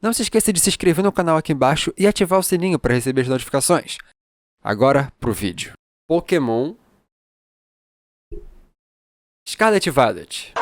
Não se esqueça de se inscrever no canal aqui embaixo e ativar o sininho para receber as notificações. Agora pro vídeo. Pokémon Scarlet Violet.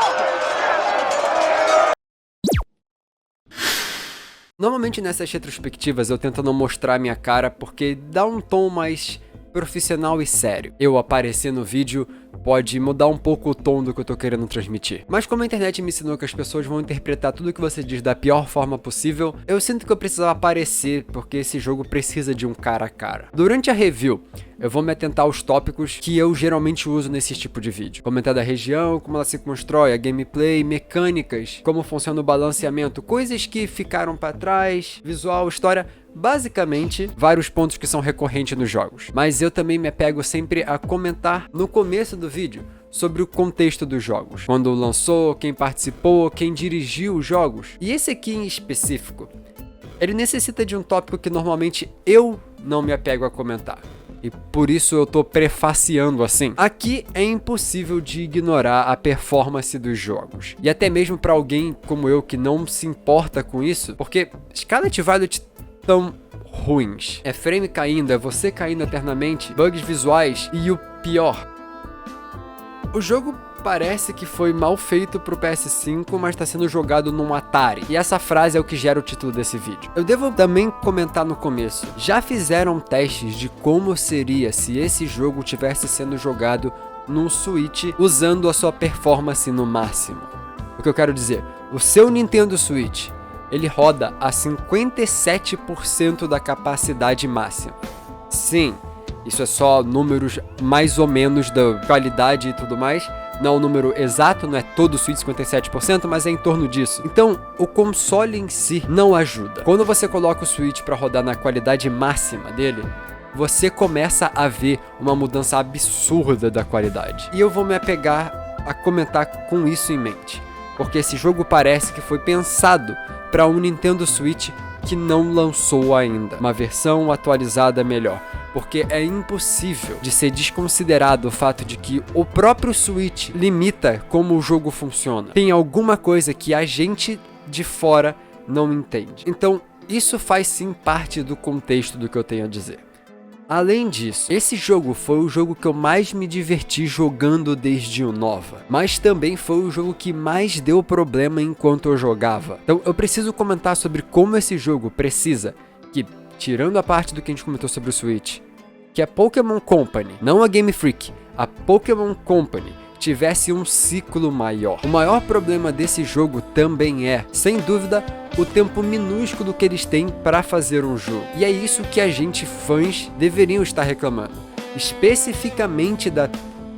Normalmente nessas retrospectivas eu tento não mostrar minha cara porque dá um tom mais profissional e sério. Eu aparecer no vídeo pode mudar um pouco o tom do que eu tô querendo transmitir. Mas como a internet me ensinou que as pessoas vão interpretar tudo que você diz da pior forma possível, eu sinto que eu precisava aparecer porque esse jogo precisa de um cara a cara. Durante a review, eu vou me atentar aos tópicos que eu geralmente uso nesse tipo de vídeo. Comentar da região, como ela se constrói, a gameplay, mecânicas, como funciona o balanceamento, coisas que ficaram pra trás, visual, história, basicamente vários pontos que são recorrentes nos jogos. Mas eu também me apego sempre a comentar no começo do vídeo sobre o contexto dos jogos. Quando lançou, quem participou, quem dirigiu os jogos. E esse aqui em específico, ele necessita de um tópico que normalmente eu não me apego a comentar. E por isso eu tô prefaciando assim. Aqui é impossível de ignorar a performance dos jogos. E até mesmo para alguém como eu que não se importa com isso, porque Scarlet Violet tão ruins. É frame caindo, é você caindo eternamente, bugs visuais e o pior. O jogo parece que foi mal feito pro PS5, mas está sendo jogado num Atari. E essa frase é o que gera o título desse vídeo. Eu devo também comentar no começo. Já fizeram testes de como seria se esse jogo tivesse sendo jogado num Switch usando a sua performance no máximo. O que eu quero dizer, o seu Nintendo Switch, ele roda a 57% da capacidade máxima. Sim, isso é só números mais ou menos da qualidade e tudo mais. Não é o número exato, não é todo o Switch 57%, mas é em torno disso. Então, o console em si não ajuda. Quando você coloca o Switch para rodar na qualidade máxima dele, você começa a ver uma mudança absurda da qualidade. E eu vou me apegar a comentar com isso em mente. Porque esse jogo parece que foi pensado para um Nintendo Switch que não lançou ainda uma versão atualizada melhor. Porque é impossível de ser desconsiderado o fato de que o próprio Switch limita como o jogo funciona. Tem alguma coisa que a gente de fora não entende. Então, isso faz sim parte do contexto do que eu tenho a dizer. Além disso, esse jogo foi o jogo que eu mais me diverti jogando desde o Nova, mas também foi o jogo que mais deu problema enquanto eu jogava. Então eu preciso comentar sobre como esse jogo precisa que, tirando a parte do que a gente comentou sobre o Switch, que a Pokémon Company, não a Game Freak, a Pokémon Company, tivesse um ciclo maior. O maior problema desse jogo também é, sem dúvida, o tempo minúsculo que eles têm para fazer um jogo. E é isso que a gente, fãs, deveriam estar reclamando. Especificamente da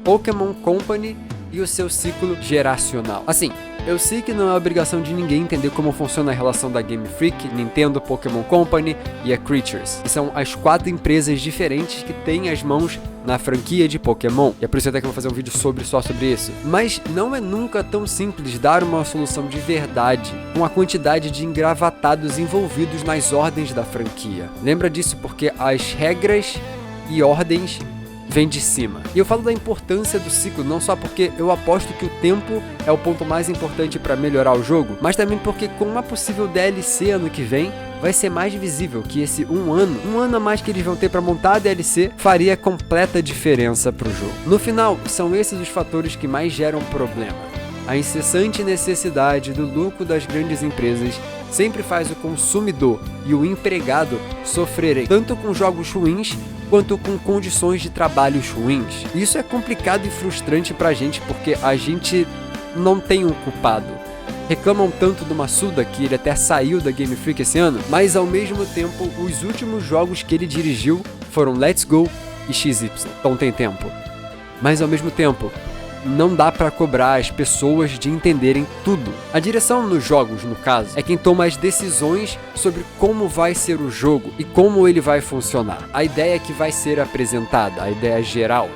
Pokémon Company e o seu ciclo geracional. Assim, eu sei que não é obrigação de ninguém entender como funciona a relação da Game Freak, Nintendo, Pokémon Company e a Creatures, que são as 4 empresas diferentes que têm as mãos na franquia de Pokémon. E é por isso até que eu vou fazer um vídeo só sobre isso. Mas não é nunca tão simples dar uma solução de verdade com a quantidade de engravatados envolvidos nas ordens da franquia. Lembra disso porque as regras e ordens vem de cima. E eu falo da importância do ciclo, não só porque eu aposto que o tempo é o ponto mais importante para melhorar o jogo, mas também porque com uma possível DLC ano que vem, vai ser mais visível que esse um ano a mais que eles vão ter para montar a DLC, faria completa diferença pro jogo. No final, são esses os fatores que mais geram problema. A incessante necessidade do lucro das grandes empresas sempre faz o consumidor e o empregado sofrerem, tanto com jogos ruins, quanto com condições de trabalhos ruins. Isso é complicado e frustrante pra gente, porque a gente não tem um culpado. Reclamam tanto do Masuda, que ele até saiu da Game Freak esse ano, mas ao mesmo tempo, os últimos jogos que ele dirigiu foram Let's Go e XY. Então tem tempo. Mas ao mesmo tempo, não dá pra cobrar as pessoas de entenderem tudo. A direção nos jogos, no caso, é quem toma as decisões sobre como vai ser o jogo e como ele vai funcionar. A ideia que vai ser apresentada, a ideia geral.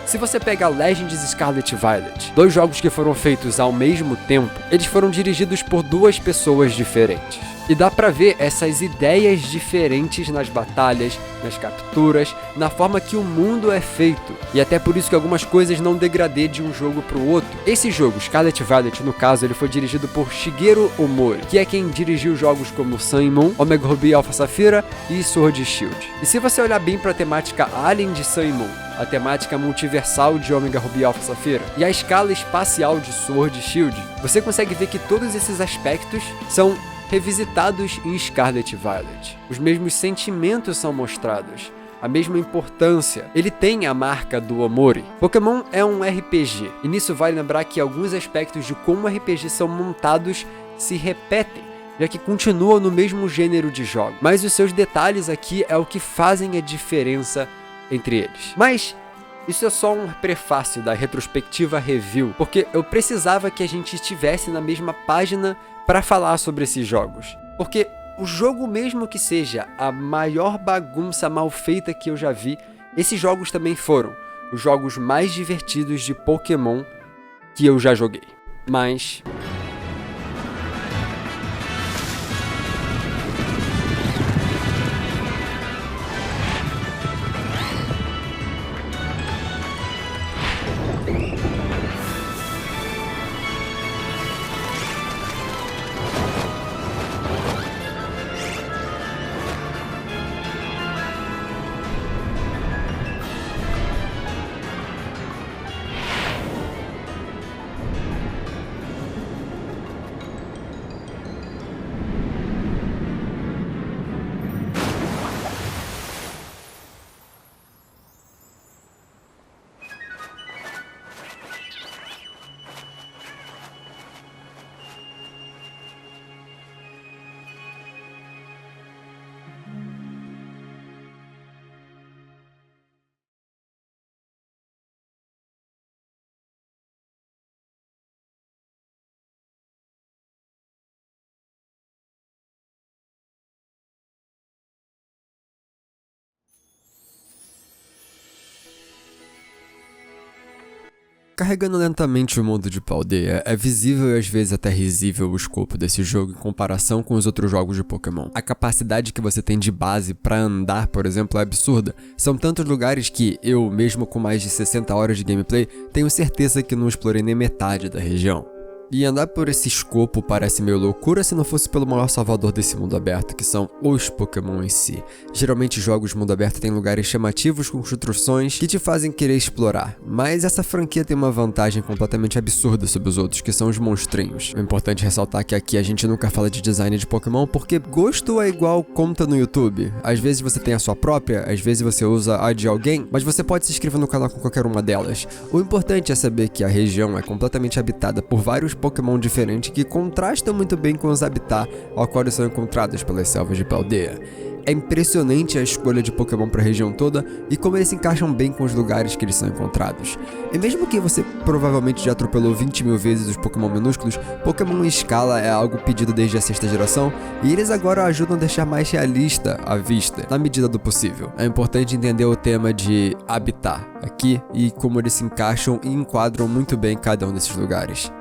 Se você pega Legends e Scarlet Violet, 2 jogos que foram feitos ao mesmo tempo, eles foram dirigidos por 2 pessoas diferentes. E dá pra ver essas ideias diferentes nas batalhas, nas capturas, na forma que o mundo é feito. E até por isso que algumas coisas não degradê de um jogo pro outro. Esse jogo, Scarlet Violet, no caso, ele foi dirigido por Shigeru Omori, que é quem dirigiu jogos como Sun e Moon, Omega Ruby Alpha Sapphira e Sword e Shield. E se você olhar bem pra temática Alien de Sun e Moon, a temática multiversal de Omega Ruby Alpha Sapphira e a escala espacial de Sword e Shield, você consegue ver que todos esses aspectos são revisitados em Scarlet Violet. Os mesmos sentimentos são mostrados, a mesma importância. Ele tem a marca do Omori. Pokémon é um RPG, e nisso vale lembrar que alguns aspectos de como RPGs são montados se repetem, já que continuam no mesmo gênero de jogo. Mas os seus detalhes aqui é o que fazem a diferença entre eles. Mas isso é só um prefácio da retrospectiva review, porque eu precisava que a gente estivesse na mesma página para falar sobre esses jogos. Porque o jogo, mesmo que seja a maior bagunça mal feita que eu já vi, esses jogos também foram os jogos mais divertidos de Pokémon que eu já joguei. Mas carregando lentamente o mundo de Paldea, é visível e às vezes até risível o escopo desse jogo em comparação com os outros jogos de Pokémon. A capacidade que você tem de base pra andar, por exemplo, é absurda. São tantos lugares que eu, mesmo com mais de 60 horas de gameplay, tenho certeza que não explorei nem metade da região. E andar por esse escopo parece meio loucura se não fosse pelo maior salvador desse mundo aberto, que são os Pokémon em si. Geralmente jogos de mundo aberto têm lugares chamativos com construções que te fazem querer explorar, mas essa franquia tem uma vantagem completamente absurda sobre os outros, que são os monstrinhos. É importante ressaltar que aqui a gente nunca fala de design de Pokémon, porque gosto é igual conta no YouTube. Às vezes você tem a sua própria, às vezes você usa a de alguém, mas você pode se inscrever no canal com qualquer uma delas. O importante é saber que a região é completamente habitada por vários Pokémon diferentes que contrastam muito bem com os habitats ao qual eles são encontrados pelas selvas de Paldea. É impressionante a escolha de Pokémon para a região toda e como eles se encaixam bem com os lugares que eles são encontrados. E mesmo que você provavelmente já atropelou 20 mil vezes os Pokémon minúsculos, Pokémon em escala é algo pedido desde a 6ª geração e eles agora ajudam a deixar mais realista a vista, na medida do possível. É importante entender o tema de habitat aqui e como eles se encaixam e enquadram muito bem cada um desses lugares.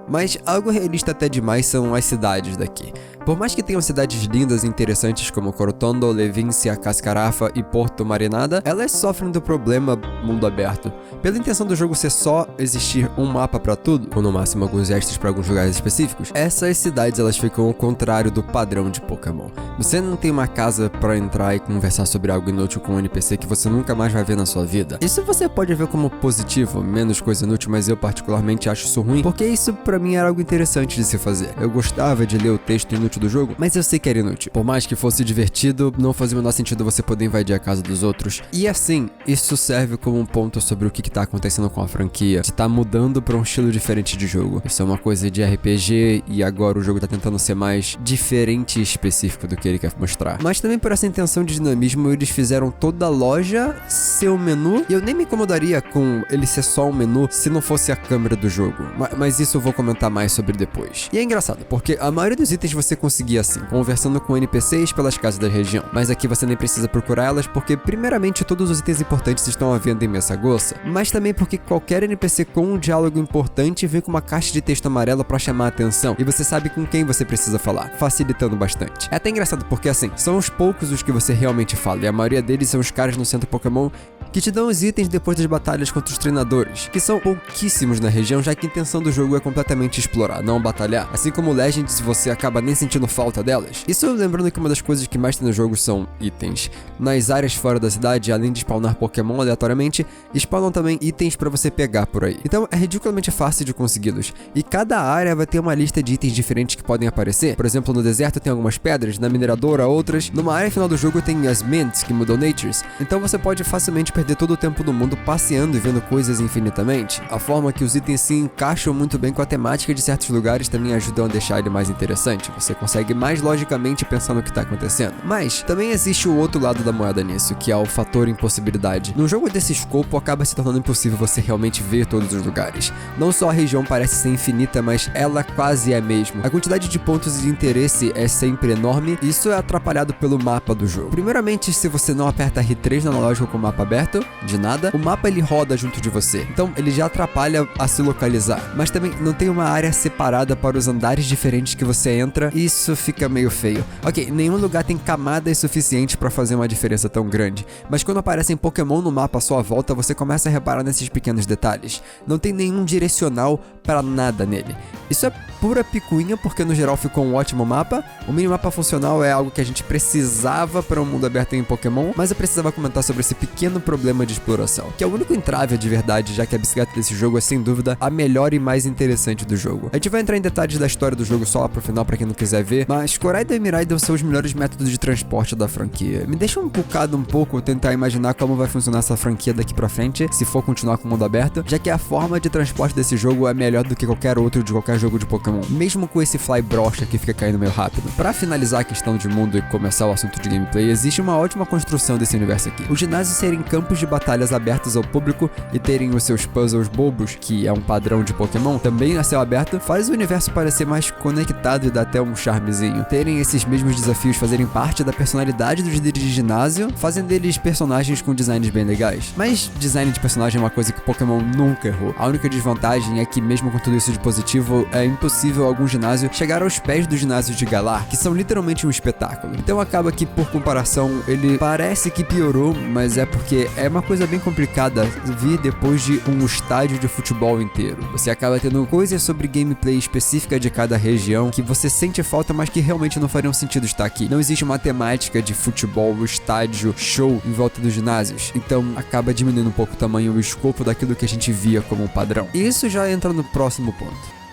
Mas algo realista até demais são as cidades daqui. Por mais que tenham cidades lindas e interessantes como Corotondo, Levíncia, Cascarafa e Porto Marinada, elas sofrem do problema mundo aberto. Pela intenção do jogo ser só existir um mapa pra tudo, ou no máximo alguns extras pra alguns lugares específicos, essas cidades elas ficam ao contrário do padrão de Pokémon. Você não tem uma casa pra entrar e conversar sobre algo inútil com um NPC que você nunca mais vai ver na sua vida. Isso você pode ver como positivo, menos coisa inútil, mas eu particularmente acho isso ruim, porque isso pra mim era algo interessante de se fazer. Eu gostava de ler o texto inútil do jogo, mas eu sei que era inútil. Por mais que fosse divertido, não fazia o menor sentido você poder invadir a casa dos outros. E assim, isso serve como um ponto sobre o que tá acontecendo com a franquia, de tá mudando pra um estilo diferente de jogo. Isso é uma coisa de RPG e agora o jogo tá tentando ser mais diferente e específico do que ele quer mostrar. Mas também por essa intenção de dinamismo, eles fizeram toda a loja ser um menu, e eu nem me incomodaria com ele ser só um menu se não fosse a câmera do jogo. Mas isso eu vou comentar comentar mais sobre depois. E é engraçado, porque a maioria dos itens você conseguia assim, conversando com NPCs pelas casas da região, mas aqui você nem precisa procurar elas porque primeiramente todos os itens importantes estão à venda em Messagosa, mas também porque qualquer NPC com um diálogo importante vem com uma caixa de texto amarela pra chamar a atenção, e você sabe com quem você precisa falar, facilitando bastante. É até engraçado porque assim, são os poucos os que você realmente fala, e a maioria deles são os caras no centro Pokémon que te dão os itens depois das batalhas contra os treinadores, que são pouquíssimos na região, já que a intenção do jogo é completamente explorar, não batalhar. Assim como Legends, você acaba nem sentindo falta delas. Isso lembrando que uma das coisas que mais tem no jogo são itens. Nas áreas fora da cidade, além de spawnar Pokémon aleatoriamente, spawnam também itens pra você pegar por aí. Então é ridiculamente fácil de consegui-los, e cada área vai ter uma lista de itens diferentes que podem aparecer. Por exemplo, no deserto tem algumas pedras, na mineradora outras, numa área final do jogo tem as Mints, que mudam Natures, então você pode facilmente perder todo o tempo do mundo passeando e vendo coisas infinitamente. A forma que os itens se encaixam muito bem com a temática de certos lugares também ajudam a deixar ele mais interessante. Você consegue mais logicamente pensar no que está acontecendo. Mas também existe o outro lado da moeda nisso, que é o fator impossibilidade. Num jogo desse escopo, acaba se tornando impossível você realmente ver todos os lugares. Não só a região parece ser infinita, mas ela quase é mesmo. A quantidade de pontos de interesse é sempre enorme, e isso é atrapalhado pelo mapa do jogo. Primeiramente, se você não aperta R3 no analógico com o mapa aberto, de nada, o mapa ele roda junto de você, então ele já atrapalha a se localizar, mas também não tem uma área separada para os andares diferentes que você entra, e isso fica meio feio. Ok, nenhum lugar tem camadas suficientes para fazer uma diferença tão grande, mas quando aparecem Pokémon no mapa à sua volta, você começa a reparar nesses pequenos detalhes. Não tem nenhum direcional para nada nele. Isso é pura picuinha, porque no geral ficou um ótimo mapa. O minimapa funcional é algo que a gente precisava para um mundo aberto em Pokémon, mas eu precisava comentar sobre esse pequeno problema de exploração, que é o único entrave de verdade, já que a bicicleta desse jogo é sem dúvida a melhor e mais interessante do jogo. A gente vai entrar em detalhes da história do jogo só lá pro final pra quem não quiser ver, mas Koraidon e Miraidon são os melhores métodos de transporte da franquia. Me deixa um pouco tentar imaginar como vai funcionar essa franquia daqui pra frente, se for continuar com o mundo aberto, já que a forma de transporte desse jogo é melhor do que qualquer outro de qualquer jogo de Pokémon, mesmo com esse fly brocha que fica caindo meio rápido. Pra finalizar a questão de mundo e começar o assunto de gameplay, existe uma ótima construção desse universo aqui. Os ginásios serem campos de batalhas abertos ao público e terem os seus puzzles bobos, que é um padrão de Pokémon, também a céu aberto, faz o universo parecer mais conectado e dá até um charmezinho. Terem esses mesmos desafios fazerem parte da personalidade dos líderes de ginásio, fazem deles personagens com designs bem legais. Mas design de personagem é uma coisa que Pokémon nunca errou. A única desvantagem é que mesmo com tudo isso de positivo, é impossível algum ginásio chegar aos pés dos ginásios de Galar, que são literalmente um espetáculo. Então acaba que, por comparação, ele parece que piorou, mas é porque é uma coisa bem complicada vir depois de um estádio de futebol inteiro. Você acaba tendo coisas sobre gameplay específica de cada região que você sente falta, mas que realmente não fariam sentido estar aqui. Não existe uma temática de futebol, estádio, show em volta dos ginásios, então acaba diminuindo um pouco o tamanho e o escopo daquilo que a gente via como um padrão. E isso já entra no próximo ponto.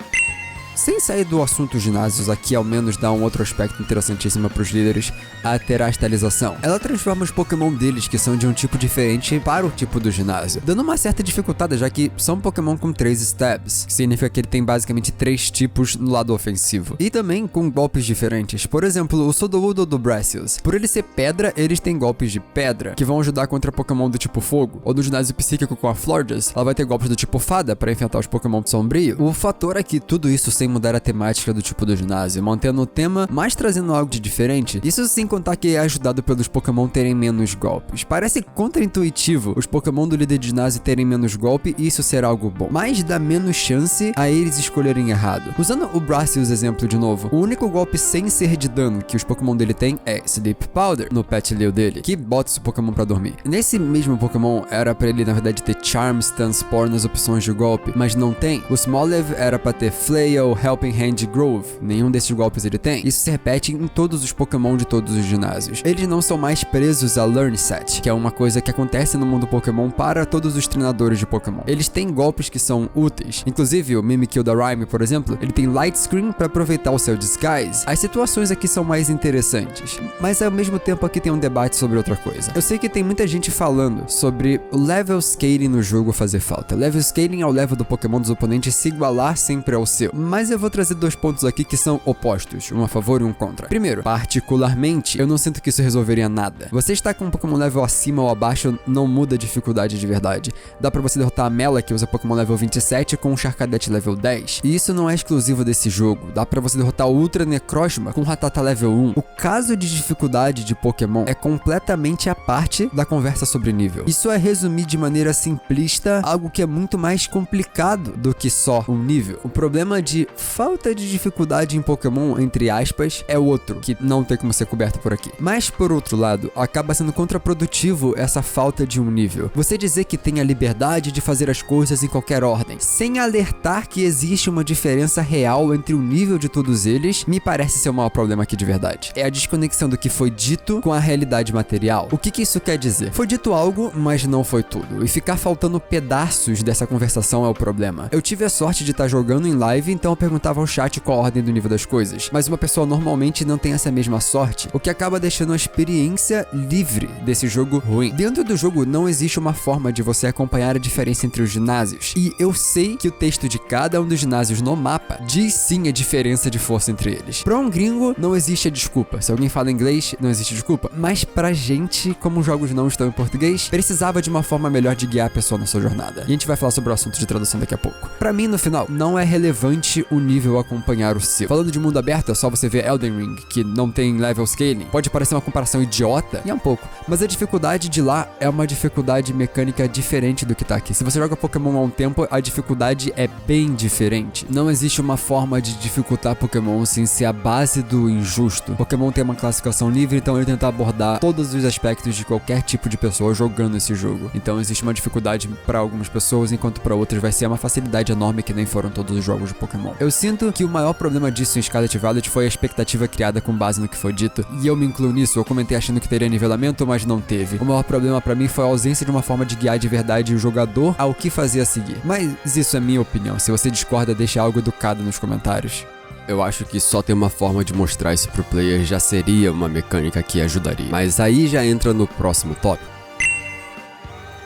Sem sair do assunto ginásios, aqui ao menos dá um outro aspecto interessantíssimo para os líderes, a terastalização. Ela transforma os Pokémon deles, que são de um tipo diferente, para o tipo do ginásio, dando uma certa dificuldade, já que são Pokémon com 3 stabs, que significa que ele tem basicamente 3 tipos no lado ofensivo, e também com golpes diferentes. Por exemplo, o Sudowoodo do Brassius. Por ele ser pedra, eles têm golpes de pedra, que vão ajudar contra Pokémon do tipo fogo, ou no ginásio psíquico com a Florges, ela vai ter golpes do tipo fada para enfrentar os Pokémon sombrio. O fator é que tudo isso sem mudar a temática do tipo do ginásio, mantendo o tema, mas trazendo algo de diferente. Isso sem contar que é ajudado pelos Pokémon terem menos golpes. Parece contra-intuitivo os Pokémon do líder de ginásio terem menos golpe e isso ser algo bom, mas dá menos chance a eles escolherem errado. Usando o Brassius exemplo de novo, o único golpe sem ser de dano que os Pokémon dele tem é Sleep Powder no Pet Leo dele, que bota esse Pokémon pra dormir. Nesse mesmo Pokémon era pra ele na verdade ter Charm, Stun, Spore nas opções de golpe, mas não tem. O Smoliv era pra ter Flail, Helping Hand e Grove, nenhum desses golpes ele tem. Isso se repete em todos os Pokémon de todos os ginásios. Eles não são mais presos a Learn Set, que é uma coisa que acontece no mundo Pokémon para todos os treinadores de Pokémon. Eles têm golpes que são úteis. Inclusive, o Mimikyu da Rhyme, por exemplo, ele tem Light Screen para aproveitar o seu Disguise. As situações aqui são mais interessantes, mas ao mesmo tempo aqui tem um debate sobre outra coisa. Eu sei que tem muita gente falando sobre o level scaling no jogo fazer falta. Level scaling é o level do Pokémon dos oponentes se igualar sempre ao seu, mas Mas eu vou trazer dois pontos aqui que são opostos, um a favor e um contra. Primeiro, particularmente, eu não sinto que isso resolveria nada. Você está com um Pokémon level acima ou abaixo não muda a dificuldade de verdade. Dá pra você derrotar a Mela, que usa Pokémon level 27, com um Charcadet level 10. E isso não é exclusivo desse jogo. Dá pra você derrotar o Ultra Necrozma com Rattata level 1. O caso de dificuldade de Pokémon é completamente a parte da conversa sobre nível. Isso é resumir de maneira simplista algo que é muito mais complicado do que só um nível. O problema de falta de dificuldade em Pokémon, entre aspas, é outro, que não tem como ser coberto por aqui. Mas, por outro lado, acaba sendo contraprodutivo essa falta de um nível. Você dizer que tem a liberdade de fazer as coisas em qualquer ordem, sem alertar que existe uma diferença real entre o nível de todos eles, me parece ser o maior problema aqui de verdade. É a desconexão do que foi dito com a realidade material. O que isso quer dizer? Foi dito algo, mas não foi tudo. E ficar faltando pedaços dessa conversação é o problema. Eu tive a sorte de estar jogando em live, então eu perguntava ao chat qual a ordem do nível das coisas. Mas uma pessoa normalmente não tem essa mesma sorte, o que acaba deixando a experiência livre desse jogo ruim. Dentro do jogo não existe uma forma de você acompanhar a diferença entre os ginásios. E eu sei que o texto de cada um dos ginásios no mapa diz sim a diferença de força entre eles. Pra um gringo, não existe a desculpa. Se alguém fala inglês, não existe desculpa. Mas pra gente, como os jogos não estão em português, precisava de uma forma melhor de guiar a pessoa na sua jornada. E a gente vai falar sobre o assunto de tradução daqui a pouco. Pra mim, no final, não é relevante o nível acompanhar o seu. Falando de mundo aberto, é só você ver Elden Ring, que não tem level scaling. Pode parecer uma comparação idiota, e é um pouco. Mas a dificuldade de lá é uma dificuldade mecânica diferente do que tá aqui. Se você joga Pokémon há um tempo, a dificuldade é bem diferente. Não existe uma forma de dificultar Pokémon sem ser a base do injusto. Pokémon tem uma classificação livre, então ele tenta abordar todos os aspectos de qualquer tipo de pessoa jogando esse jogo. Então existe uma dificuldade para algumas pessoas, enquanto para outras vai ser uma facilidade enorme que nem foram todos os jogos de Pokémon. Eu sinto que o maior problema disso em Scarlet Violet foi a expectativa criada com base no que foi dito, e eu me incluo nisso. Eu comentei achando que teria nivelamento, mas não teve. O maior problema para mim foi a ausência de uma forma de guiar de verdade o jogador ao que fazer a seguir. Mas isso é minha opinião. Se você discorda, deixa algo educado nos comentários. Eu acho que só ter uma forma de mostrar isso pro player já seria uma mecânica que ajudaria. Mas aí já entra no próximo tópico.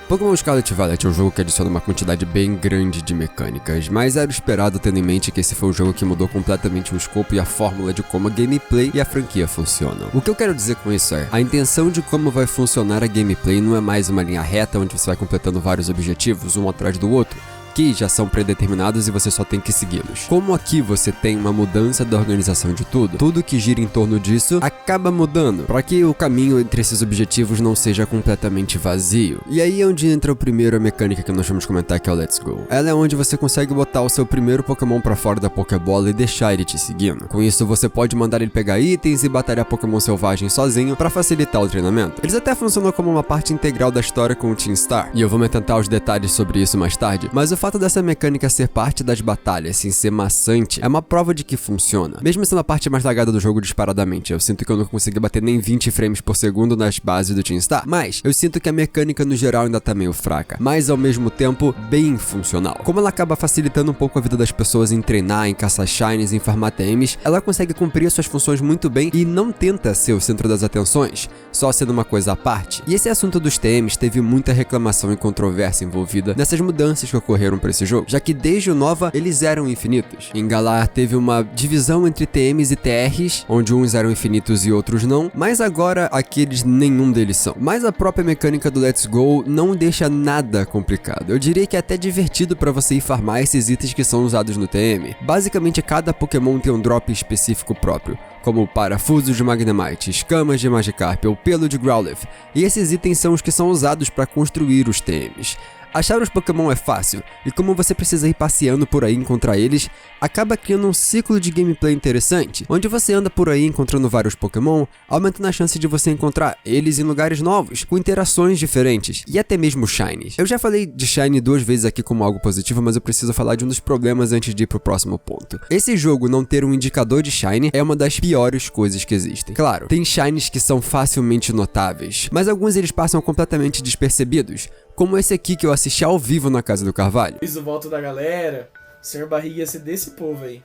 Pokémon Scarlet Violet é um jogo que adiciona uma quantidade bem grande de mecânicas, mas era esperado tendo em mente que esse foi o jogo que mudou completamente o escopo e a fórmula de como a gameplay e a franquia funcionam. O que eu quero dizer com isso é, a intenção de como vai funcionar a gameplay não é mais uma linha reta onde você vai completando vários objetivos, um atrás do outro, que já são predeterminados e você só tem que segui-los. Como aqui você tem uma mudança da organização de tudo que gira em torno disso acaba mudando, para que o caminho entre esses objetivos não seja completamente vazio. E aí é onde entra o primeiro a mecânica que nós vamos comentar, que é o Let's Go. Ela é onde você consegue botar o seu primeiro Pokémon pra fora da Pokébola e deixar ele te seguindo. Com isso você pode mandar ele pegar itens e batalhar Pokémon selvagem sozinho para facilitar o treinamento. Eles até funcionam como uma parte integral da história com o Team Star, e eu vou me atentar aos detalhes sobre isso mais tarde, mas o fato dessa mecânica ser parte das batalhas, sem ser maçante, é uma prova de que funciona. Mesmo sendo a parte mais lagada do jogo disparadamente, eu sinto que eu não consegui bater nem 20 frames por segundo nas bases do Team Star, mas eu sinto que a mecânica no geral ainda tá meio fraca, mas ao mesmo tempo bem funcional. Como ela acaba facilitando um pouco a vida das pessoas em treinar, em caçar shinies, em farmar TMs, ela consegue cumprir suas funções muito bem e não tenta ser o centro das atenções, só sendo uma coisa à parte. E esse assunto dos TMs teve muita reclamação e controvérsia envolvida nessas mudanças que ocorreram para esse jogo, já que desde o Nova eles eram infinitos. Em Galar teve uma divisão entre TMs e TRs, onde uns eram infinitos e outros não, mas agora aqueles nenhum deles são. Mas a própria mecânica do Let's Go não deixa nada complicado. Eu diria que é até divertido para você ir farmar esses itens que são usados no TM. Basicamente cada Pokémon tem um drop específico próprio, como parafusos de Magnemite, escamas de Magikarp ou pelo de Growlithe, e esses itens são os que são usados para construir os TMs. Achar os Pokémon é fácil, e como você precisa ir passeando por aí e encontrar eles, acaba criando um ciclo de gameplay interessante, onde você anda por aí encontrando vários Pokémon, aumentando a chance de você encontrar eles em lugares novos, com interações diferentes, e até mesmo Shinies. Eu já falei de Shiny 2 vezes aqui como algo positivo, mas eu preciso falar de um dos problemas antes de ir pro próximo ponto. Esse jogo não ter um indicador de Shiny é uma das piores coisas que existem. Claro, tem Shinies que são facilmente notáveis, mas alguns eles passam completamente despercebidos, como esse aqui que eu assisti ao vivo na casa do Carvalho. Fiz o voto da galera, o Sr. Barriga ia ser desse povo aí.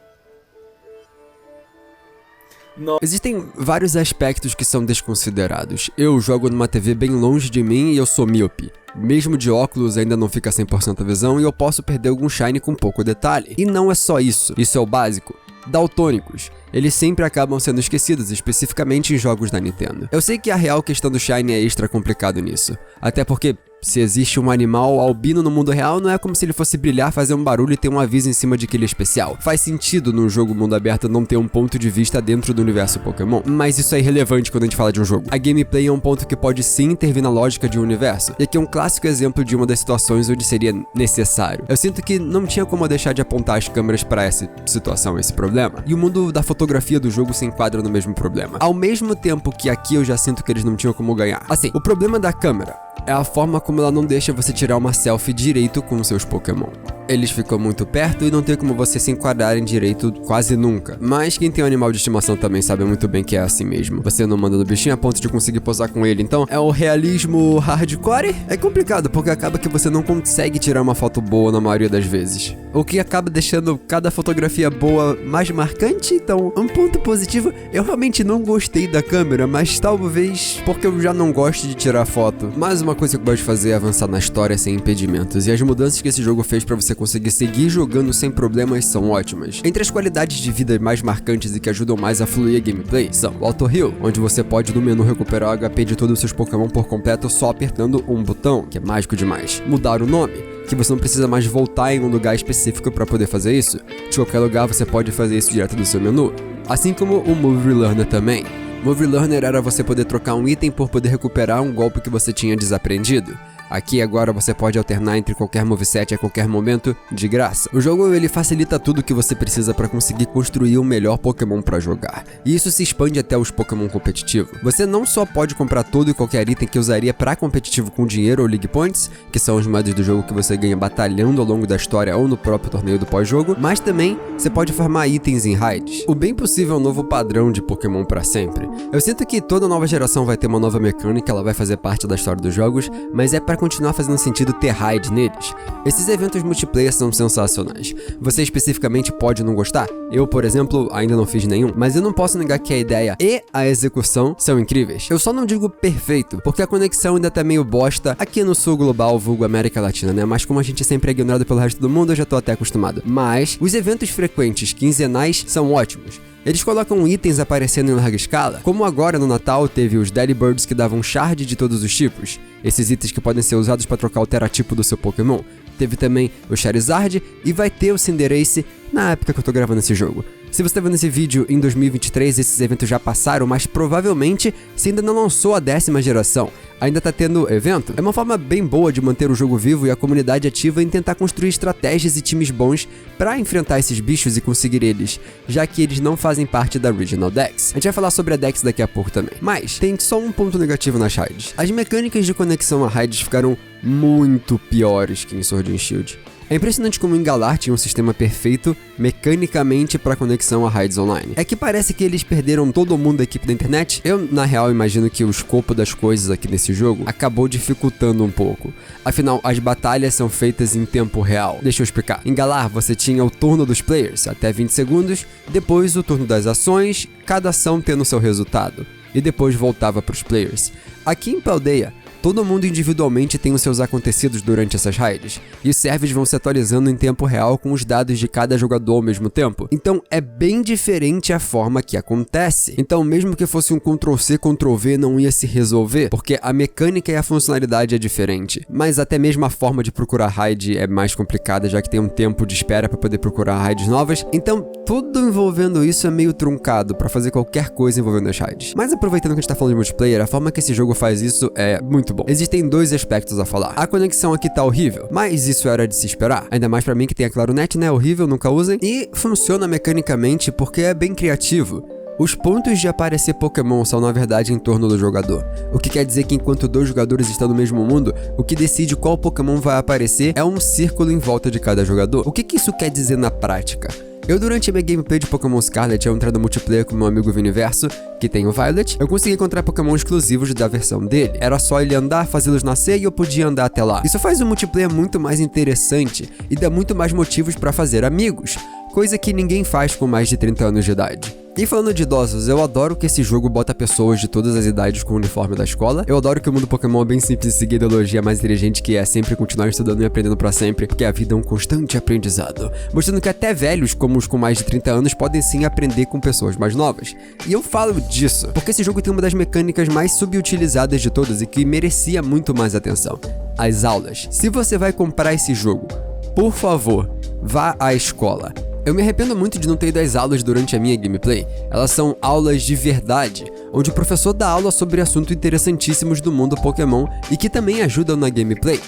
Existem vários aspectos que são desconsiderados. Eu jogo numa TV bem longe de mim e eu sou míope. Mesmo de óculos ainda não fica 100% a visão e eu posso perder algum shine com pouco detalhe. E não é só isso, isso é o básico. Daltônicos. Eles sempre acabam sendo esquecidos, especificamente em jogos da Nintendo. Eu sei que a real questão do shine é extra complicado nisso. Até porque, se existe um animal albino no mundo real, não é como se ele fosse brilhar, fazer um barulho e ter um aviso em cima de que ele é especial. Faz sentido num jogo mundo aberto não ter um ponto de vista dentro do universo Pokémon, mas isso é irrelevante quando a gente fala de um jogo. A gameplay é um ponto que pode sim intervir na lógica de um universo, e aqui é um clássico exemplo de uma das situações onde seria necessário. Eu sinto que não tinha como deixar de apontar as câmeras para essa situação, esse problema, e o mundo da fotografia do jogo se enquadra no mesmo problema. Ao mesmo tempo que aqui eu já sinto que eles não tinham como ganhar. Assim, o problema da câmera é a forma como ela não deixa você tirar uma selfie direito com os seus Pokémon. Eles ficam muito perto e não tem como você se enquadrarem direito quase nunca. Mas quem tem um animal de estimação também sabe muito bem que é assim mesmo. Você não manda no bichinho a ponto de conseguir posar com ele. Então, é o realismo hardcore? É complicado, porque acaba que você não consegue tirar uma foto boa na maioria das vezes. O que acaba deixando cada fotografia boa mais marcante. Então, um ponto positivo, eu realmente não gostei da câmera, mas talvez porque eu já não gosto de tirar foto. Mas uma coisa que eu gosto de fazer é avançar na história sem impedimentos. E as mudanças que esse jogo fez pra você conseguir seguir jogando sem problemas são ótimas. Entre as qualidades de vida mais marcantes e que ajudam mais a fluir a gameplay são o Auto Heal, onde você pode no menu recuperar o HP de todos os seus Pokémon por completo só apertando um botão, que é mágico demais. Mudar o nome, que você não precisa mais voltar em um lugar específico para poder fazer isso. De qualquer lugar você pode fazer isso direto do seu menu. Assim como o Move Relearner também. Move Relearner era você poder trocar um item por poder recuperar um golpe que você tinha desaprendido. Aqui agora você pode alternar entre qualquer moveset a qualquer momento, de graça. O jogo ele facilita tudo que você precisa para conseguir construir o melhor Pokémon para jogar. E isso se expande até os Pokémon competitivos. Você não só pode comprar todo e qualquer item que usaria para competitivo com dinheiro ou League Points, que são as moedas do jogo que você ganha batalhando ao longo da história ou no próprio torneio do pós-jogo, mas também você pode farmar itens em raids. O bem possível é um novo padrão de Pokémon para sempre. Eu sinto que toda nova geração vai ter uma nova mecânica, ela vai fazer parte da história dos jogos, mas é para continuar fazendo sentido ter raid neles. Esses eventos multiplayer são sensacionais. Você especificamente pode não gostar? Eu, por exemplo, ainda não fiz nenhum, mas eu não posso negar que a ideia e a execução são incríveis. Eu só não digo perfeito, porque a conexão ainda tá meio bosta aqui no sul global, vulgo América Latina, né? Mas como a gente sempre é ignorado pelo resto do mundo, eu já tô até acostumado. Mas os eventos frequentes, quinzenais, são ótimos. Eles colocam itens aparecendo em larga escala, como agora no Natal teve os Delibirds que davam shard de todos os tipos, esses itens que podem ser usados para trocar o teratipo do seu Pokémon. Teve também o Charizard e vai ter o Cinderace na época que eu tô gravando esse jogo. Se você tá vendo esse vídeo em 2023, esses eventos já passaram, mas provavelmente se ainda não lançou a 10ª geração, ainda tá tendo evento. É uma forma bem boa de manter o jogo vivo e a comunidade ativa em tentar construir estratégias e times bons pra enfrentar esses bichos e conseguir eles, já que eles não fazem parte da Regional Dex. A gente vai falar sobre a Dex daqui a pouco também. Mas tem só um ponto negativo nas raids. As mecânicas de conexão a raids ficaram muito piores que em Sword and Shield. É impressionante como em Galar tinha um sistema perfeito mecanicamente para conexão a raids online. É que parece que eles perderam todo mundo da equipe da internet. Eu, na real, imagino que o escopo das coisas aqui nesse jogo acabou dificultando um pouco. Afinal, as batalhas são feitas em tempo real. Deixa eu explicar. Em Galar, você tinha o turno dos players, até 20 segundos, depois o turno das ações, cada ação tendo seu resultado, e depois voltava para os players. Aqui em Paldea, todo mundo individualmente tem os seus acontecidos durante essas raids, e os servers vão se atualizando em tempo real com os dados de cada jogador ao mesmo tempo. Então é bem diferente a forma que acontece. Então mesmo que fosse um Ctrl+C, Ctrl+V não ia se resolver, porque a mecânica e a funcionalidade é diferente. Mas até mesmo a forma de procurar raid é mais complicada, já que tem um tempo de espera para poder procurar raids novas. Então tudo envolvendo isso é meio truncado para fazer qualquer coisa envolvendo as raids. Mas aproveitando que a gente tá falando de multiplayer, a forma que esse jogo faz isso é muito bom. Existem dois aspectos a falar. A conexão aqui tá horrível, mas isso era de se esperar. Ainda mais pra mim que tem a Claronet, né? Horrível, nunca usem. E funciona mecanicamente porque é bem criativo. Os pontos de aparecer Pokémon são na verdade em torno do jogador. O que quer dizer que enquanto dois jogadores estão no mesmo mundo, o que decide qual Pokémon vai aparecer é um círculo em volta de cada jogador. O que isso quer dizer na prática? Eu, durante a minha gameplay de Pokémon Scarlet, eu entrei no multiplayer com meu amigo Viniverso, que tem o Violet. Eu consegui encontrar Pokémon exclusivos da versão dele. Era só ele andar, fazê-los nascer e eu podia andar até lá. Isso faz o multiplayer muito mais interessante e dá muito mais motivos pra fazer amigos, coisa que ninguém faz com mais de 30 anos de idade. E falando de idosos, eu adoro que esse jogo bota pessoas de todas as idades com o uniforme da escola. Eu adoro que o mundo Pokémon é bem simples de seguir a ideologia mais inteligente, que é sempre continuar estudando e aprendendo pra sempre, porque a vida é um constante aprendizado. Mostrando que até velhos, como os com mais de 30 anos, podem sim aprender com pessoas mais novas. E eu falo disso porque esse jogo tem uma das mecânicas mais subutilizadas de todas e que merecia muito mais atenção: as aulas. Se você vai comprar esse jogo, por favor, vá à escola. Eu me arrependo muito de não ter ido às aulas durante a minha gameplay. Elas são aulas de verdade, onde o professor dá aula sobre assuntos interessantíssimos do mundo Pokémon e que também ajudam na gameplay.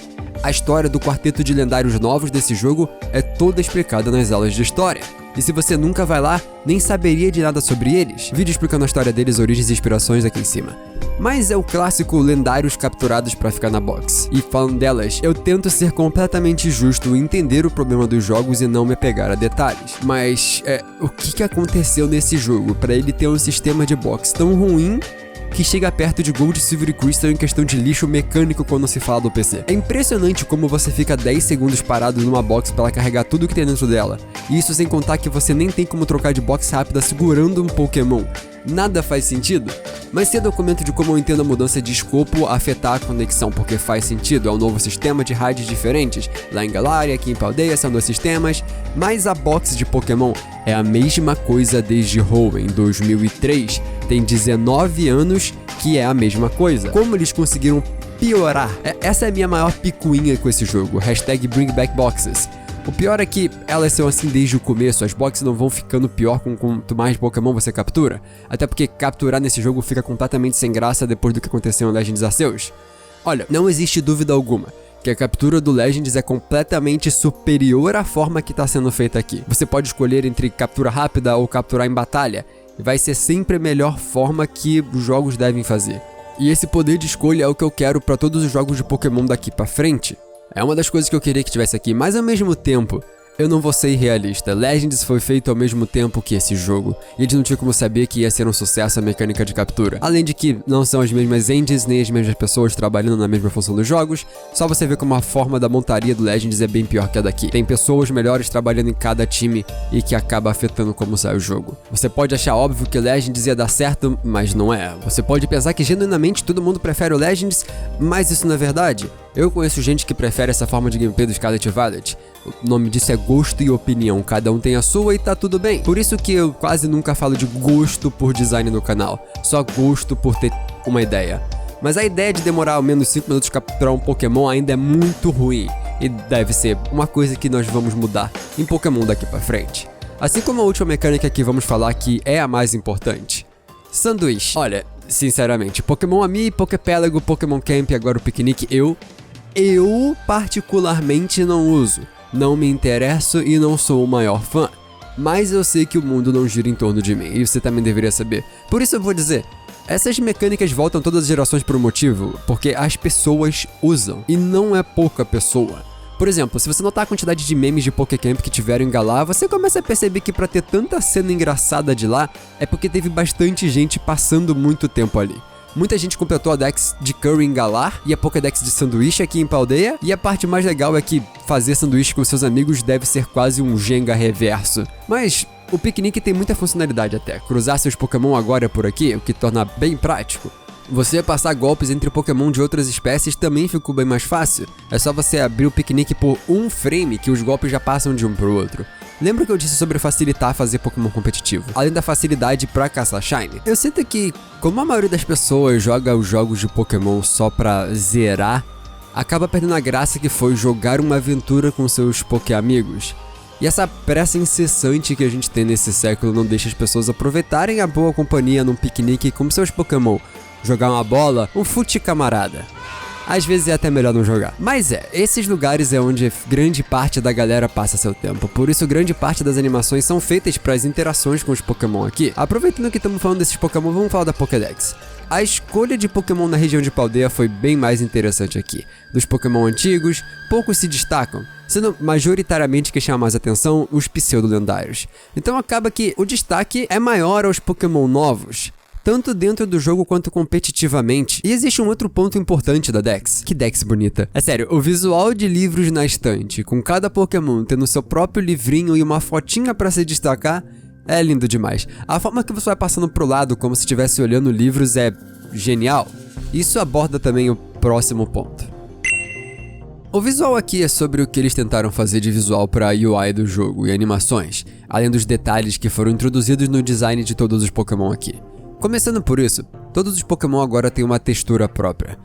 A história do quarteto de lendários novos desse jogo é toda explicada nas aulas de história. E se você nunca vai lá, nem saberia de nada sobre eles. Vídeo explicando a história deles, origens e inspirações aqui em cima. Mas é o clássico lendários capturados pra ficar na box. E falando delas, eu tento ser completamente justo e entender o problema dos jogos e não me apegar a detalhes. Mas, o que aconteceu nesse jogo pra ele ter um sistema de box tão ruim que chega perto de Gold, Silver e Crystal em questão de lixo mecânico quando se fala do PC. É impressionante como você fica 10 segundos parado numa box para ela carregar tudo que tem dentro dela. E isso sem contar que você nem tem como trocar de box rápida segurando um Pokémon. Nada faz sentido? Mas se é documento de como eu entendo a mudança de escopo afetar a conexão, porque faz sentido, é um novo sistema de raids diferentes. Lá em Galária, aqui em Paldea são dois sistemas, mas a box de Pokémon é a mesma coisa desde Hoenn, em 2003. Tem 19 anos que é a mesma coisa. Como eles conseguiram piorar? Essa é a minha maior picuinha com esse jogo. #BringBackBoxes. O pior é que elas são assim desde o começo, as boxes não vão ficando pior com quanto mais Pokémon você captura. Até porque capturar nesse jogo fica completamente sem graça depois do que aconteceu em Legends Arceus. Olha, não existe dúvida alguma que a captura do Legends é completamente superior à forma que está sendo feita aqui. Você pode escolher entre captura rápida ou capturar em batalha, e vai ser sempre a melhor forma que os jogos devem fazer. E esse poder de escolha é o que eu quero para todos os jogos de Pokémon daqui para frente. É uma das coisas que eu queria que tivesse aqui, mas ao mesmo tempo, eu não vou ser irrealista. Legends foi feito ao mesmo tempo que esse jogo, e eles não tinham como saber que ia ser um sucesso a mecânica de captura. Além de que não são as mesmas engines, nem as mesmas pessoas trabalhando na mesma função dos jogos, só você vê como a forma da montaria do Legends é bem pior que a daqui. Tem pessoas melhores trabalhando em cada time e que acaba afetando como sai o jogo. Você pode achar óbvio que Legends ia dar certo, mas não é. Você pode pensar que genuinamente todo mundo prefere o Legends, mas isso não é verdade. Eu conheço gente que prefere essa forma de gameplay do Scarlet Violet. O nome disso é gosto e opinião, cada um tem a sua e tá tudo bem. Por isso que eu quase nunca falo de gosto por design no canal, só gosto por ter uma ideia. Mas a ideia de demorar ao menos 5 minutos capturar um Pokémon ainda é muito ruim, e deve ser uma coisa que nós vamos mudar em Pokémon daqui pra frente. Assim como a última mecânica que vamos falar que é a mais importante. Sanduíche. Olha, sinceramente, Pokémon Ami, Poképélago, Pokémon Camp e agora o piquenique eu particularmente não uso. Não me interesso e não sou o maior fã. Mas eu sei que o mundo não gira em torno de mim, e você também deveria saber. Por isso eu vou dizer, essas mecânicas voltam todas as gerações por um motivo, porque as pessoas usam, e não é pouca pessoa. Por exemplo, se você notar a quantidade de memes de Pokécamp que tiveram em Galar, você começa a perceber que pra ter tanta cena engraçada de lá, é porque teve bastante gente passando muito tempo ali. Muita gente completou a Dex de Curry em Galar e a Pokédex de sanduíche aqui em Paldea, e a parte mais legal é que fazer sanduíche com seus amigos deve ser quase um Jenga reverso. Mas o piquenique tem muita funcionalidade até. Cruzar seus Pokémon agora por aqui, o que torna bem prático. Você passar golpes entre Pokémon de outras espécies também ficou bem mais fácil. É só você abrir o piquenique por um frame que os golpes já passam de um pro outro. Lembra que eu disse sobre facilitar fazer Pokémon competitivo, além da facilidade pra caçar Shine? Eu sinto que, como a maioria das pessoas joga os jogos de Pokémon só pra zerar, acaba perdendo a graça que foi jogar uma aventura com seus Poké-amigos. E essa pressa incessante que a gente tem nesse século não deixa as pessoas aproveitarem a boa companhia num piquenique com seus Pokémon, jogar uma bola, um fute camarada. Às vezes é até melhor não jogar. Mas esses lugares é onde grande parte da galera passa seu tempo. Por isso, grande parte das animações são feitas para as interações com os Pokémon aqui. Aproveitando que estamos falando desses Pokémon, vamos falar da Pokédex. A escolha de Pokémon na região de Paldea foi bem mais interessante aqui. Dos Pokémon antigos, poucos se destacam, sendo majoritariamente que chama mais atenção os pseudo-lendários. Então acaba que o destaque é maior aos Pokémon novos, tanto dentro do jogo quanto competitivamente. E existe um outro ponto importante da Dex. Que Dex bonita. É sério, o visual de livros na estante, com cada Pokémon tendo seu próprio livrinho e uma fotinha pra se destacar, é lindo demais. A forma que você vai passando pro lado, como se estivesse olhando livros, é genial. Isso aborda também o próximo ponto. O visual aqui é sobre o que eles tentaram fazer de visual para a UI do jogo e animações, além dos detalhes que foram introduzidos no design de todos os Pokémon aqui. Começando por isso, todos os Pokémon agora têm uma textura própria,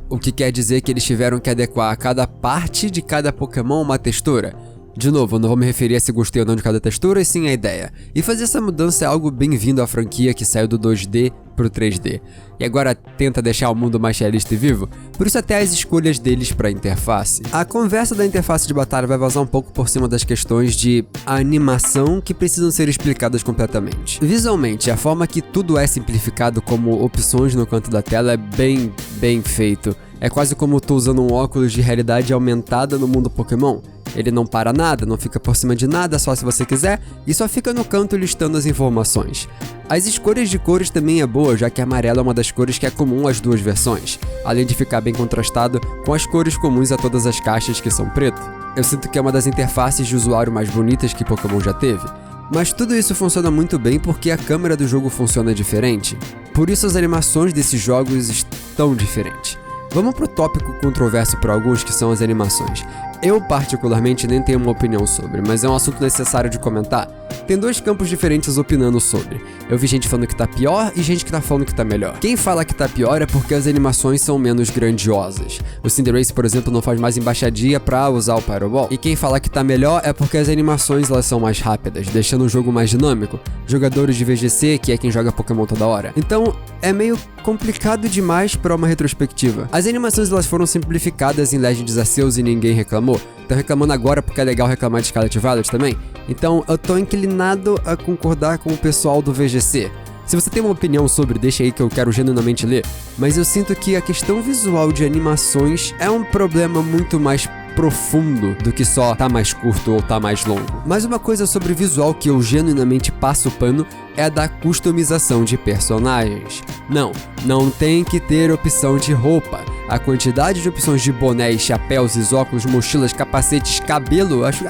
o que quer dizer que eles tiveram que adequar a cada parte de cada Pokémon uma textura. De novo, eu não vou me referir a se gostei ou não de cada textura, e sim a ideia. E fazer essa mudança é algo bem-vindo à franquia que saiu do 2D pro 3D, e agora tenta deixar o mundo mais realista e vivo, por isso até as escolhas deles para a interface. A conversa da interface de batalha vai vazar um pouco por cima das questões de animação que precisam ser explicadas completamente. Visualmente, a forma que tudo é simplificado como opções no canto da tela é bem feito. É quase como tô usando um óculos de realidade aumentada no mundo Pokémon. Ele não para nada, não fica por cima de nada, só se você quiser, e só fica no canto listando as informações. As escolhas de cores também é boa, já que amarelo é uma das cores que é comum às duas versões, além de ficar bem contrastado com as cores comuns a todas as caixas que são preto. Eu sinto que é uma das interfaces de usuário mais bonitas que Pokémon já teve. Mas tudo isso funciona muito bem porque a câmera do jogo funciona diferente. Por isso as animações desses jogos estão diferentes. Vamos pro tópico controverso para alguns, que são as animações. Eu particularmente nem tenho uma opinião sobre, mas é um assunto necessário de comentar. Tem dois campos diferentes opinando sobre. Eu vi gente falando que tá pior e gente que tá falando que tá melhor. Quem fala que tá pior é porque as animações são menos grandiosas. O Cinderace, por exemplo, não faz mais embaixadinha pra usar o Pyro Ball. E quem fala que tá melhor é porque as animações elas são mais rápidas, deixando o jogo mais dinâmico. Jogadores de VGC, que é quem joga Pokémon toda hora. Então, é meio complicado demais pra uma retrospectiva. As animações elas foram simplificadas em Legends Arceus e ninguém reclamou. Estão reclamando agora porque é legal reclamar de Scarlet Violet também. Então eu tô inclinado a concordar com o pessoal do VGC. Se você tem uma opinião sobre, deixa aí que eu quero genuinamente ler. Mas eu sinto que a questão visual de animações é um problema muito mais profundo do que só tá mais curto ou tá mais longo. Mas uma coisa sobre visual que eu genuinamente passo pano é a da customização de personagens. Não tem que ter opção de roupa. A quantidade de opções de bonés, chapéus, óculos, mochilas, capacetes, cabelo acho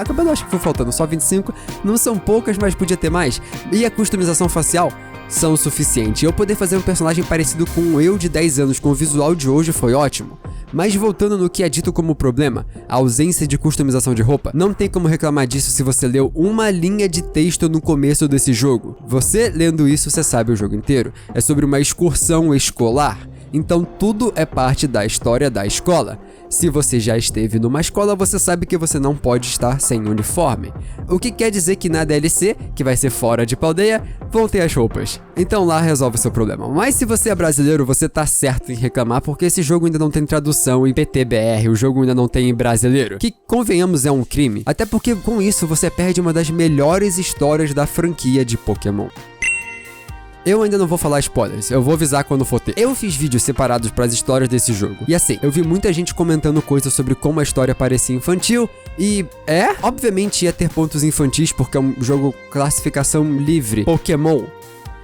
que foi faltando só 25, não são poucas, mas podia ter mais. E a customização facial são o suficiente. Eu poder fazer um personagem parecido com o eu de 10 anos com o visual de hoje foi ótimo. Mas voltando no que é dito como problema, a ausência de customização de roupa, não tem como reclamar disso se você leu uma linha de texto no começo desse jogo. Você lendo isso, você sabe o jogo inteiro. É sobre uma excursão escolar. Então tudo é parte da história da escola. Se você já esteve numa escola, você sabe que você não pode estar sem uniforme. O que quer dizer que na DLC, que vai ser fora de Paldea, vão ter as roupas. Então lá resolve o seu problema. Mas se você é brasileiro, você tá certo em reclamar, porque esse jogo ainda não tem tradução em PTBR, o jogo ainda não tem em brasileiro. Que, convenhamos, é um crime. Até porque com isso você perde uma das melhores histórias da franquia de Pokémon. Eu ainda não vou falar spoilers, eu vou avisar quando for ter. Eu fiz vídeos separados para as histórias desse jogo. E assim, eu vi muita gente comentando coisas sobre como a história parecia infantil. E obviamente ia ter pontos infantis porque é um jogo classificação livre, Pokémon.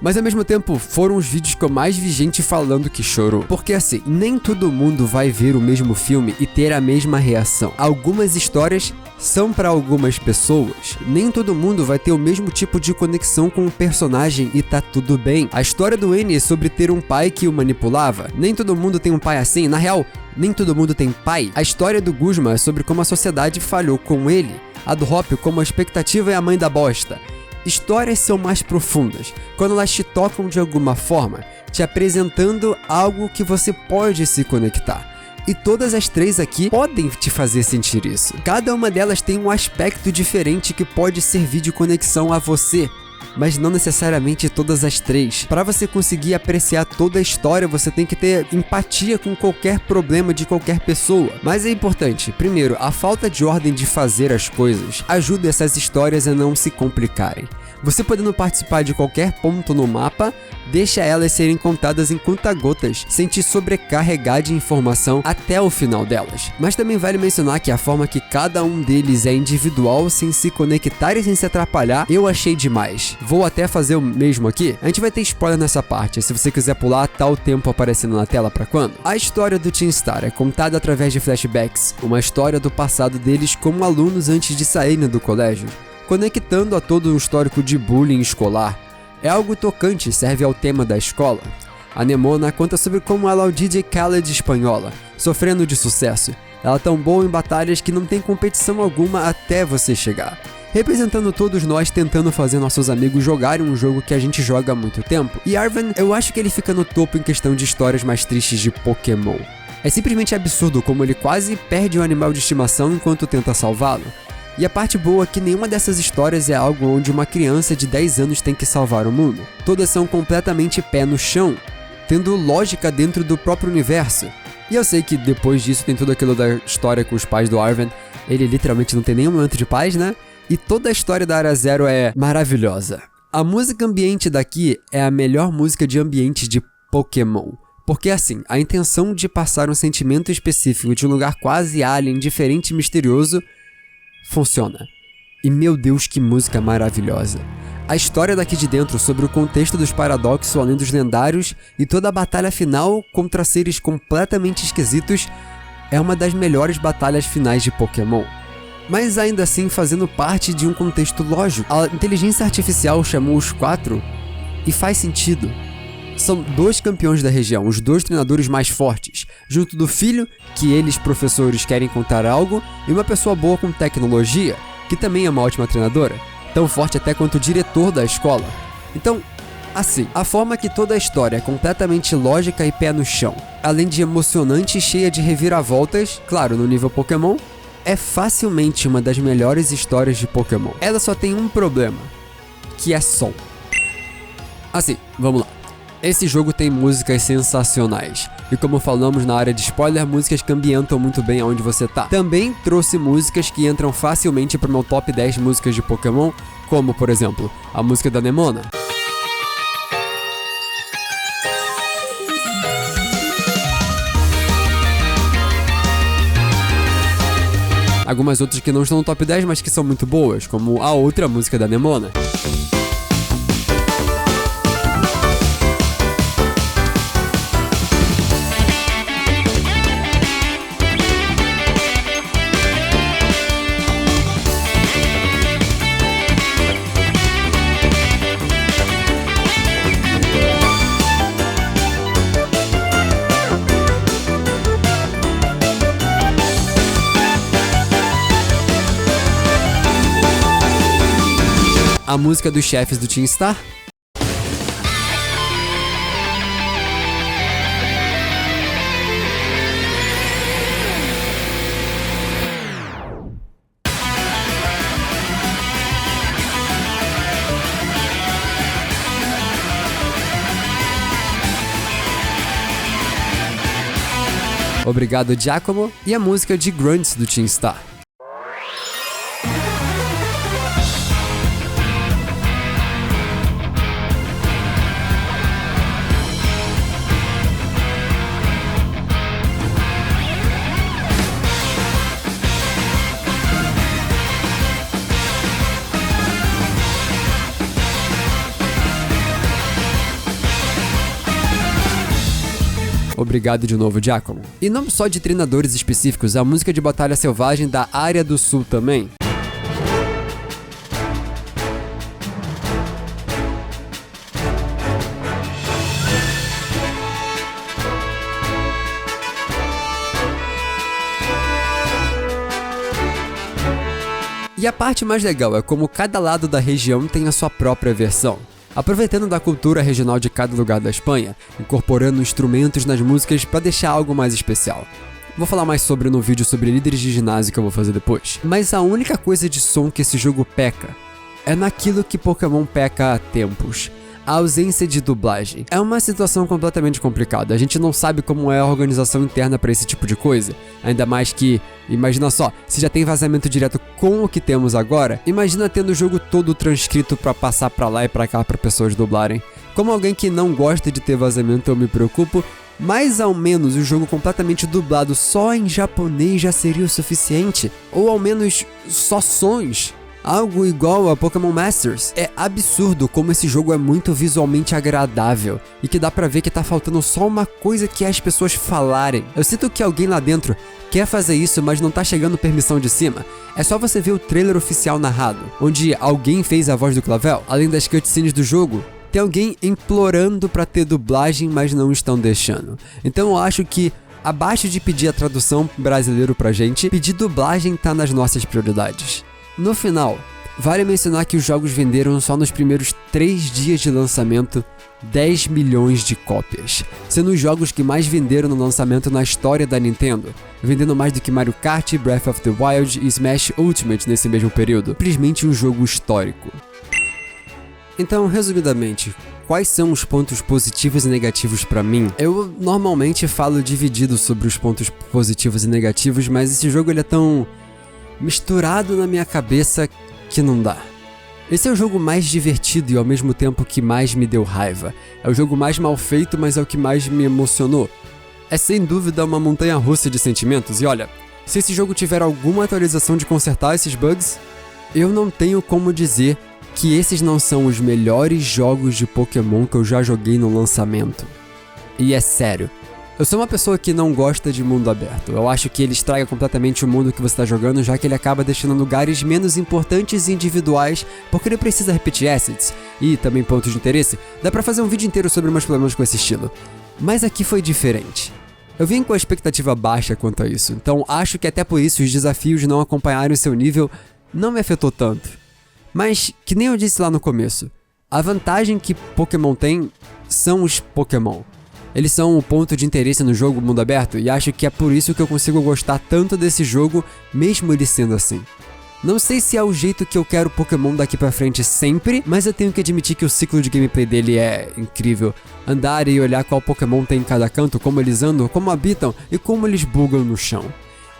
Mas ao mesmo tempo, foram os vídeos que eu mais vi gente falando que chorou. Porque assim, nem todo mundo vai ver o mesmo filme e ter a mesma reação. Algumas histórias são para algumas pessoas. Nem todo mundo vai ter o mesmo tipo de conexão com o personagem e tá tudo bem. A história do N é sobre ter um pai que o manipulava. Nem todo mundo tem um pai assim. Na real, nem todo mundo tem pai. A história do Guzma é sobre como a sociedade falhou com ele. A do Hop, como a expectativa é a mãe da bosta. Histórias são mais profundas, quando elas te tocam de alguma forma, te apresentando algo que você pode se conectar. E todas as três aqui podem te fazer sentir isso. Cada uma delas tem um aspecto diferente que pode servir de conexão a você, mas não necessariamente todas as três. Para você conseguir apreciar toda a história, você tem que ter empatia com qualquer problema de qualquer pessoa. Mas é importante, primeiro, a falta de ordem de fazer as coisas ajuda essas histórias a não se complicarem. Você podendo participar de qualquer ponto no mapa, deixa elas serem contadas em conta-gotas, sem te sobrecarregar de informação até o final delas. Mas também vale mencionar que a forma que cada um deles é individual, sem se conectar e sem se atrapalhar, eu achei demais. Vou até fazer o mesmo aqui. A gente vai ter spoiler nessa parte, se você quiser pular, tá o tempo aparecendo na tela pra quando. A história do Team Star é contada através de flashbacks, uma história do passado deles como alunos antes de saírem do colégio. conectando a todo um histórico de bullying escolar. É algo tocante e serve ao tema da escola. A Nemona conta sobre como ela é o DJ Khaled espanhola, sofrendo de sucesso. Ela é tão boa em batalhas que não tem competição alguma até você chegar. Representando todos nós tentando fazer nossos amigos jogarem um jogo que a gente joga há muito tempo. E Arven, eu acho que ele fica no topo em questão de histórias mais tristes de Pokémon. É simplesmente absurdo como ele quase perde um animal de estimação enquanto tenta salvá-lo. E a parte boa é que nenhuma dessas histórias é algo onde uma criança de 10 anos tem que salvar o mundo. Todas são completamente pé no chão, tendo lógica dentro do próprio universo. E eu sei que depois disso tem tudo aquilo da história com os pais do Arven. Ele literalmente não tem nenhum momento de paz, né? E toda a história da Área Zero é maravilhosa. A música ambiente daqui é a melhor música de ambiente de Pokémon. Porque assim, a intenção de passar um sentimento específico de um lugar quase alien, diferente e misterioso, funciona. E meu Deus, que música maravilhosa. A história daqui de dentro sobre o contexto dos paradoxos além dos lendários e toda a batalha final contra seres completamente esquisitos é uma das melhores batalhas finais de Pokémon. Mas ainda assim fazendo parte de um contexto lógico. A inteligência artificial chamou os 4 e faz sentido. São 2 campeões da região, os 2 treinadores mais fortes, junto do filho, que eles professores querem contar algo, e uma pessoa boa com tecnologia, que também é uma ótima treinadora, tão forte até quanto o diretor da escola. Então, assim, a forma que toda a história é completamente lógica e pé no chão, além de emocionante e cheia de reviravoltas, claro, no nível Pokémon, é facilmente uma das melhores histórias de Pokémon. Ela só tem um problema, que é som. Assim, vamos lá. Esse jogo tem músicas sensacionais. E como falamos na área de spoiler, músicas que ambientam muito bem aonde você tá. Também trouxe músicas que entram facilmente pro meu top 10 músicas de Pokémon, como, por exemplo, a música da Nemona. Algumas outras que não estão no top 10, mas que são muito boas, como a outra música da Nemona. A música dos chefes do Team Star. Obrigado, Giacomo. E a música de Grunts do Team Star. Obrigado de novo, Giacomo. E não só de treinadores específicos, a música de Batalha Selvagem da Área do Sul também. E a parte mais legal é como cada lado da região tem a sua própria versão. Aproveitando da cultura regional de cada lugar da Espanha, incorporando instrumentos nas músicas para deixar algo mais especial. Vou falar mais sobre no vídeo sobre líderes de ginásio que eu vou fazer depois. Mas a única coisa de som que esse jogo peca é naquilo que Pokémon peca há tempos. A ausência de dublagem. É uma situação completamente complicada, a gente não sabe como é a organização interna para esse tipo de coisa. Ainda mais que, imagina só, se já tem vazamento direto com o que temos agora, imagina tendo o jogo todo transcrito para passar para lá e para cá para pessoas dublarem. Como alguém que não gosta de ter vazamento eu me preocupo, mas ao menos o jogo completamente dublado só em japonês já seria o suficiente, ou ao menos só sons. Algo igual a Pokémon Masters. É absurdo como esse jogo é muito visualmente agradável e que dá pra ver que tá faltando só uma coisa, que é as pessoas falarem. Eu sinto que alguém lá dentro quer fazer isso, mas não tá chegando permissão de cima. É só você ver o trailer oficial narrado, onde alguém fez a voz do Clavel. Além das cutscenes do jogo, tem alguém implorando pra ter dublagem, mas não estão deixando. Então eu acho que, abaixo de pedir a tradução brasileiro pra gente, pedir dublagem tá nas nossas prioridades. No final, vale mencionar que os jogos venderam só nos primeiros 3 dias de lançamento 10 milhões de cópias, sendo os jogos que mais venderam no lançamento na história da Nintendo, vendendo mais do que Mario Kart, Breath of the Wild e Smash Ultimate nesse mesmo período. Simplesmente um jogo histórico. Então, resumidamente, quais são os pontos positivos e negativos pra mim? Eu normalmente falo dividido sobre os pontos positivos e negativos, mas esse jogo ele é tão misturado na minha cabeça que não dá. Esse é o jogo mais divertido e ao mesmo tempo que mais me deu raiva. É o jogo mais mal feito, mas é o que mais me emocionou. É sem dúvida uma montanha-russa de sentimentos, e olha, se esse jogo tiver alguma atualização de consertar esses bugs, eu não tenho como dizer que esses não são os melhores jogos de Pokémon que eu já joguei no lançamento. E é sério. Eu sou uma pessoa que não gosta de mundo aberto. Eu acho que ele estraga completamente o mundo que você está jogando, já que ele acaba deixando lugares menos importantes e individuais, porque ele precisa repetir assets e também pontos de interesse. Dá pra fazer um vídeo inteiro sobre meus problemas com esse estilo. Mas aqui foi diferente. Eu vim com a expectativa baixa quanto a isso, então acho que até por isso os desafios de não acompanharem o seu nível não me afetou tanto. Mas, que nem eu disse lá no começo, a vantagem que Pokémon tem são os Pokémon. Eles são o ponto de interesse no jogo mundo aberto, e acho que é por isso que eu consigo gostar tanto desse jogo, mesmo ele sendo assim. Não sei se é o jeito que eu quero Pokémon daqui pra frente sempre, mas eu tenho que admitir que o ciclo de gameplay dele é incrível. Andar e olhar qual Pokémon tem em cada canto, como eles andam, como habitam e como eles bugam no chão.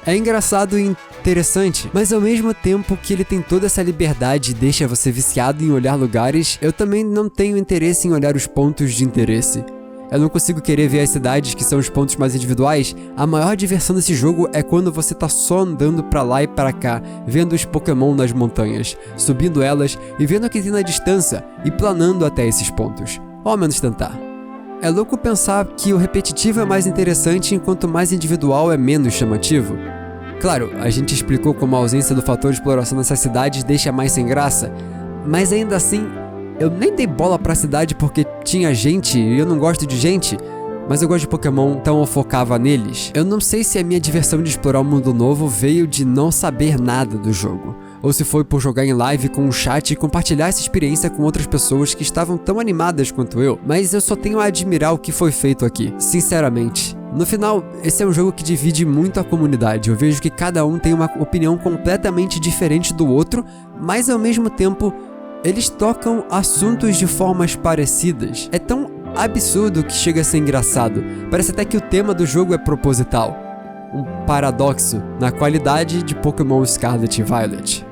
É engraçado e interessante, mas ao mesmo tempo que ele tem toda essa liberdade e deixa você viciado em olhar lugares, eu também não tenho interesse em olhar os pontos de interesse. Eu não consigo querer ver as cidades, que são os pontos mais individuais. A maior diversão desse jogo é quando você tá só andando pra lá e pra cá, vendo os Pokémon nas montanhas, subindo elas e vendo o que tem na distância e planando até esses pontos, ou ao menos tentar. É louco pensar que o repetitivo é mais interessante enquanto mais individual é menos chamativo. Claro, a gente explicou como a ausência do fator de exploração nessas cidades deixa mais sem graça, mas ainda assim, eu nem dei bola pra cidade porque tinha gente e eu não gosto de gente, mas eu gosto de Pokémon, então eu focava neles. Eu não sei se a minha diversão de explorar um mundo novo veio de não saber nada do jogo, ou se foi por jogar em live com um chat e compartilhar essa experiência com outras pessoas que estavam tão animadas quanto eu, mas eu só tenho a admirar o que foi feito aqui, sinceramente. No final, esse é um jogo que divide muito a comunidade. Eu vejo que cada um tem uma opinião completamente diferente do outro, mas ao mesmo tempo eles tocam assuntos de formas parecidas. É tão absurdo que chega a ser engraçado. Parece até que o tema do jogo é proposital. Um paradoxo na qualidade de Pokémon Scarlet e Violet.